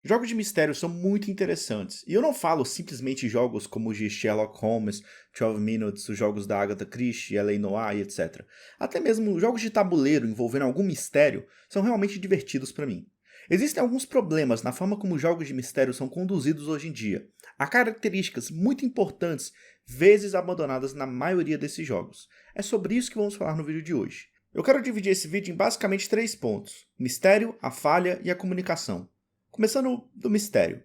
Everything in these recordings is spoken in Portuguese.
Jogos de mistério são muito interessantes, e eu não falo simplesmente jogos como os de Sherlock Holmes, 12 Minutes, os jogos da Agatha Christie, LA Noire e etc. Até mesmo jogos de tabuleiro envolvendo algum mistério são realmente divertidos para mim. Existem alguns problemas na forma como jogos de mistério são conduzidos hoje em dia. Há características muito importantes, vezes abandonadas na maioria desses jogos. É sobre isso que vamos falar no vídeo de hoje. Eu quero dividir esse vídeo em basicamente 3 pontos: mistério, a falha e a comunicação. Começando do mistério.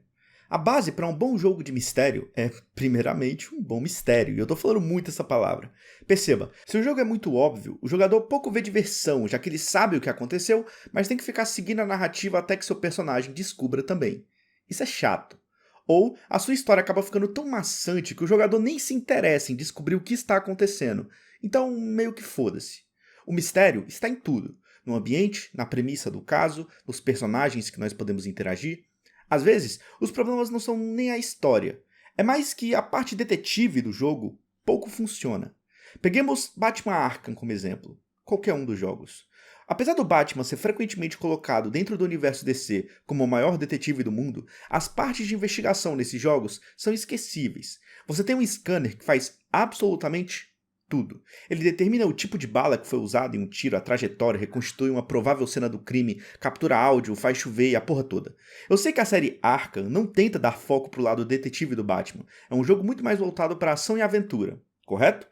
A base para um bom jogo de mistério é, primeiramente, um bom mistério, e eu tô falando muito essa palavra. Perceba, se o jogo é muito óbvio, o jogador pouco vê diversão, já que ele sabe o que aconteceu, mas tem que ficar seguindo a narrativa até que seu personagem descubra também. Isso é chato. Ou a sua história acaba ficando tão maçante que o jogador nem se interessa em descobrir o que está acontecendo. Então, meio que foda-se. O mistério está em tudo: no ambiente, na premissa do caso, nos personagens que nós podemos interagir. Às vezes, os problemas não são nem a história, é mais que a parte detetive do jogo pouco funciona. Peguemos Batman Arkham como exemplo, qualquer um dos jogos. Apesar do Batman ser frequentemente colocado dentro do universo DC como o maior detetive do mundo, as partes de investigação nesses jogos são esquecíveis. Você tem um scanner que faz absolutamente tudo. Ele determina o tipo de bala que foi usada em um tiro, a trajetória, reconstitui uma provável cena do crime, captura áudio, faz chover e a porra toda. Eu sei que a série Arkham não tenta dar foco pro lado detetive do Batman. É um jogo muito mais voltado para ação e aventura, correto?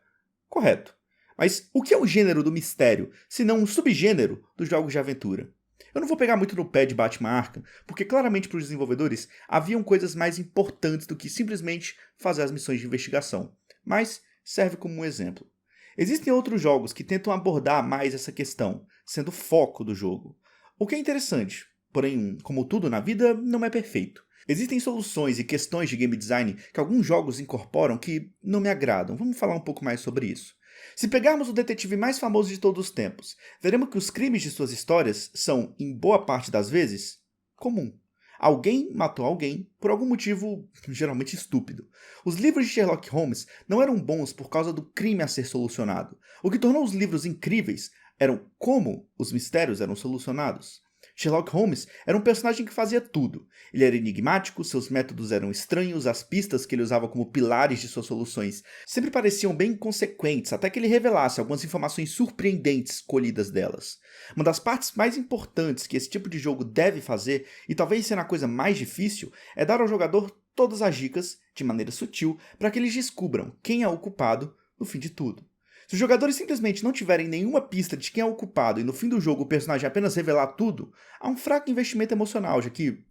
Correto. Mas o que é o gênero do mistério, se não um subgênero dos jogos de aventura? Eu não vou pegar muito no pé de Batman Arkham, porque claramente para os desenvolvedores haviam coisas mais importantes do que simplesmente fazer as missões de investigação. Mas serve como um exemplo. Existem outros jogos que tentam abordar mais essa questão, sendo o foco do jogo. O que é interessante, porém, como tudo na vida, não é perfeito. Existem soluções e questões de game design que alguns jogos incorporam que não me agradam. Vamos falar um pouco mais sobre isso. Se pegarmos o detetive mais famoso de todos os tempos, veremos que os crimes de suas histórias são, em boa parte das vezes, comum. Alguém matou alguém por algum motivo geralmente estúpido. Os livros de Sherlock Holmes não eram bons por causa do crime a ser solucionado. O que tornou os livros incríveis eram como os mistérios eram solucionados. Sherlock Holmes era um personagem que fazia tudo. Ele era enigmático, seus métodos eram estranhos, as pistas que ele usava como pilares de suas soluções sempre pareciam bem inconsequentes, até que ele revelasse algumas informações surpreendentes colhidas delas. Uma das partes mais importantes que esse tipo de jogo deve fazer, e talvez sendo a coisa mais difícil, é dar ao jogador todas as dicas, de maneira sutil, para que eles descubram quem é o culpado no fim de tudo. Se os jogadores simplesmente não tiverem nenhuma pista de quem é o culpado e no fim do jogo o personagem apenas revelar tudo, há um fraco investimento emocional, já que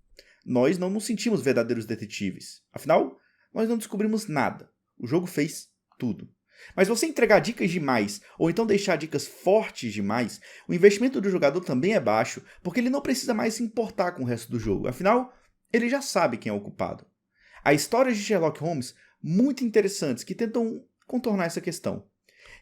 nós não nos sentimos verdadeiros detetives. Afinal, nós não descobrimos nada. O jogo fez tudo. Mas se você entregar dicas demais, ou então deixar dicas fortes demais, o investimento do jogador também é baixo, porque ele não precisa mais se importar com o resto do jogo. Afinal, ele já sabe quem é o culpado. Há histórias de Sherlock Holmes muito interessantes que tentam contornar essa questão.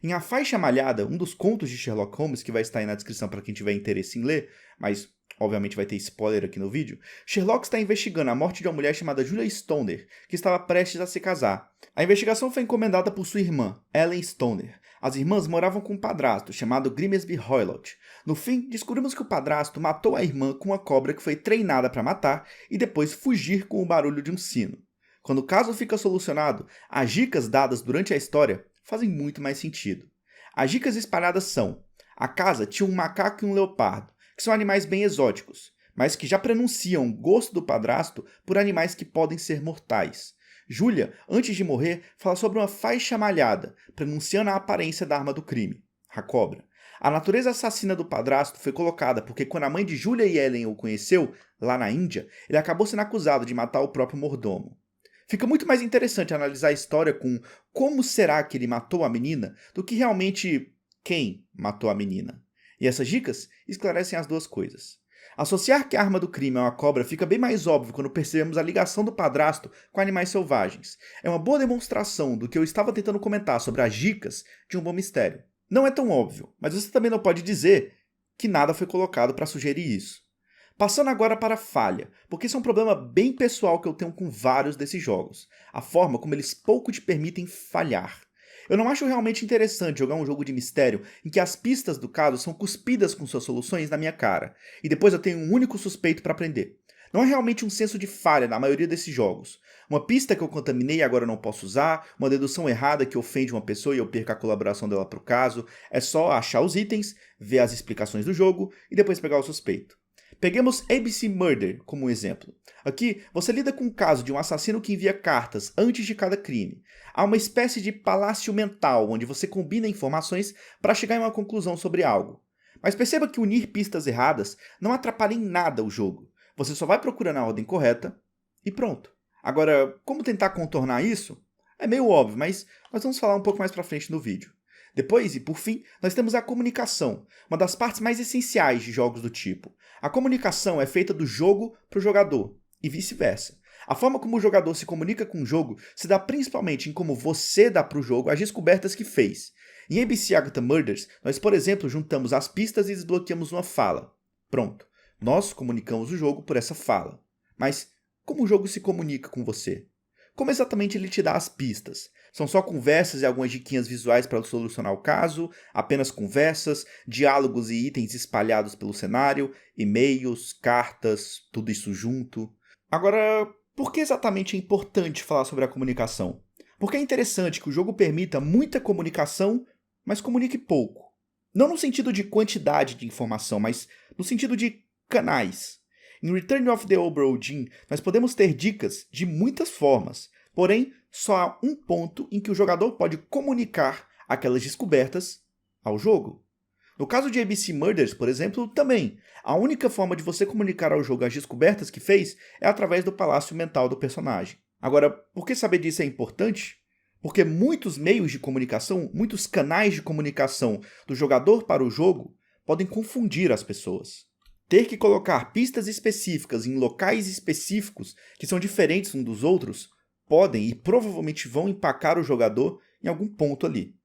Em A Faixa Malhada, um dos contos de Sherlock Holmes, que vai estar aí na descrição para quem tiver interesse em ler, mas obviamente vai ter spoiler aqui no vídeo, Sherlock está investigando a morte de uma mulher chamada Julia Stoner, que estava prestes a se casar. A investigação foi encomendada por sua irmã, Ellen Stoner. As irmãs moravam com um padrasto chamado Grimsby Roylott. No fim, descobrimos que o padrasto matou a irmã com uma cobra que foi treinada para matar e depois fugir com o barulho de um sino. Quando o caso fica solucionado, as dicas dadas durante a história fazem muito mais sentido. As dicas espalhadas são: a casa tinha um macaco e um leopardo, que são animais bem exóticos, mas que já prenunciam o gosto do padrasto por animais que podem ser mortais. Julia, antes de morrer, fala sobre uma faixa malhada, prenunciando a aparência da arma do crime, a cobra. A natureza assassina do padrasto foi colocada porque quando a mãe de Julia e Ellen o conheceu, lá na Índia, ele acabou sendo acusado de matar o próprio mordomo. Fica muito mais interessante analisar a história com como será que ele matou a menina do que realmente quem matou a menina. E essas dicas esclarecem as duas coisas. Associar que a arma do crime é uma cobra fica bem mais óbvio quando percebemos a ligação do padrasto com animais selvagens. É uma boa demonstração do que eu estava tentando comentar sobre as dicas de um bom mistério. Não é tão óbvio, mas você também não pode dizer que nada foi colocado para sugerir isso. Passando agora para a falha, porque isso é um problema bem pessoal que eu tenho com vários desses jogos. A forma como eles pouco te permitem falhar. Eu não acho realmente interessante jogar um jogo de mistério em que as pistas do caso são cuspidas com suas soluções na minha cara, e depois eu tenho um único suspeito para prender. Não é realmente um senso de falha na maioria desses jogos. Uma pista que eu contaminei e agora não posso usar, uma dedução errada que ofende uma pessoa e eu perco a colaboração dela pro caso. É só achar os itens, ver as explicações do jogo e depois pegar o suspeito. Peguemos ABC Murder como um exemplo. Aqui, você lida com o caso de um assassino que envia cartas antes de cada crime. Há uma espécie de palácio mental, onde você combina informações para chegar em uma conclusão sobre algo. Mas perceba que unir pistas erradas não atrapalha em nada o jogo. Você só vai procurando a ordem correta e pronto. Agora, como tentar contornar isso? É meio óbvio, mas nós vamos falar um pouco mais pra frente no vídeo. Depois, e por fim, nós temos a comunicação, uma das partes mais essenciais de jogos do tipo. A comunicação é feita do jogo para o jogador, e vice-versa. A forma como o jogador se comunica com o jogo se dá principalmente em como você dá para o jogo as descobertas que fez. Em ABC Agatha Murders, nós, por exemplo, juntamos as pistas e desbloqueamos uma fala. Pronto, nós comunicamos o jogo por essa fala. Mas como o jogo se comunica com você? Como exatamente ele te dá as pistas? São só conversas e algumas diquinhas visuais para solucionar o caso? Apenas conversas, diálogos e itens espalhados pelo cenário, e-mails, cartas, tudo isso junto? Agora, por que exatamente é importante falar sobre a comunicação? Porque é interessante que o jogo permita muita comunicação, mas comunique pouco. Não no sentido de quantidade de informação, mas no sentido de canais. Em Return of the Obra Dinn, nós podemos ter dicas de muitas formas, porém, só há um ponto em que o jogador pode comunicar aquelas descobertas ao jogo. No caso de ABC Murders, por exemplo, também. A única forma de você comunicar ao jogo as descobertas que fez é através do palácio mental do personagem. Agora, por que saber disso é importante? Porque muitos meios de comunicação, muitos canais de comunicação do jogador para o jogo podem confundir as pessoas. Ter que colocar pistas específicas em locais específicos que são diferentes uns dos outros podem e provavelmente vão empacar o jogador em algum ponto ali.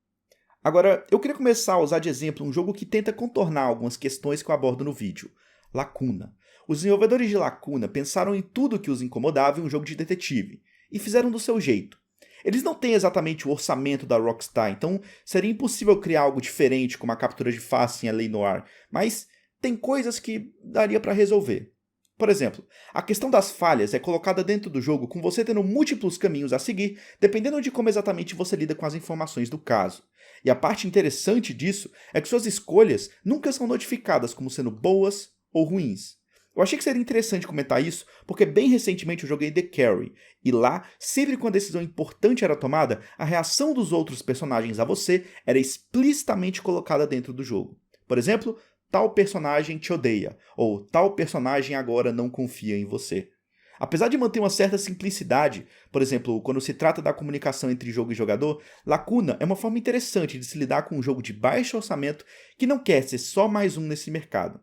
Agora, eu queria começar a usar de exemplo um jogo que tenta contornar algumas questões que eu abordo no vídeo. Lacuna. Os desenvolvedores de Lacuna pensaram em tudo que os incomodava em um jogo de detetive, e fizeram do seu jeito. Eles não têm exatamente o orçamento da Rockstar, então seria impossível criar algo diferente como a captura de face em LA Noire, mas tem coisas que daria para resolver. Por exemplo, a questão das falhas é colocada dentro do jogo com você tendo múltiplos caminhos a seguir, dependendo de como exatamente você lida com as informações do caso. E a parte interessante disso é que suas escolhas nunca são notificadas como sendo boas ou ruins. Eu achei que seria interessante comentar isso, porque bem recentemente eu joguei The Carry, e lá, sempre que uma decisão importante era tomada, a reação dos outros personagens a você era explicitamente colocada dentro do jogo. Por exemplo, tal personagem te odeia, ou tal personagem agora não confia em você. Apesar de manter uma certa simplicidade, por exemplo, quando se trata da comunicação entre jogo e jogador, Lacuna é uma forma interessante de se lidar com um jogo de baixo orçamento que não quer ser só mais um nesse mercado.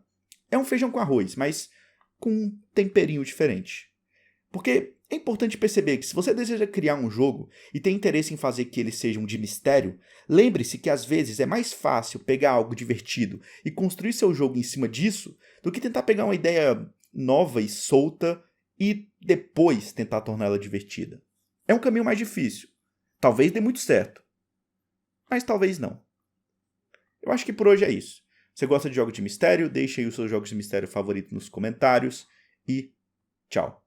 É um feijão com arroz, mas com um temperinho diferente. Porque é importante perceber que se você deseja criar um jogo e tem interesse em fazer que ele seja um de mistério, lembre-se que às vezes é mais fácil pegar algo divertido e construir seu jogo em cima disso do que tentar pegar uma ideia nova e solta e depois tentar torná-la divertida. É um caminho mais difícil. Talvez dê muito certo, mas talvez não. Eu acho que por hoje é isso. Você gosta de jogos de mistério? Deixe aí os seus jogos de mistério favoritos nos comentários e tchau.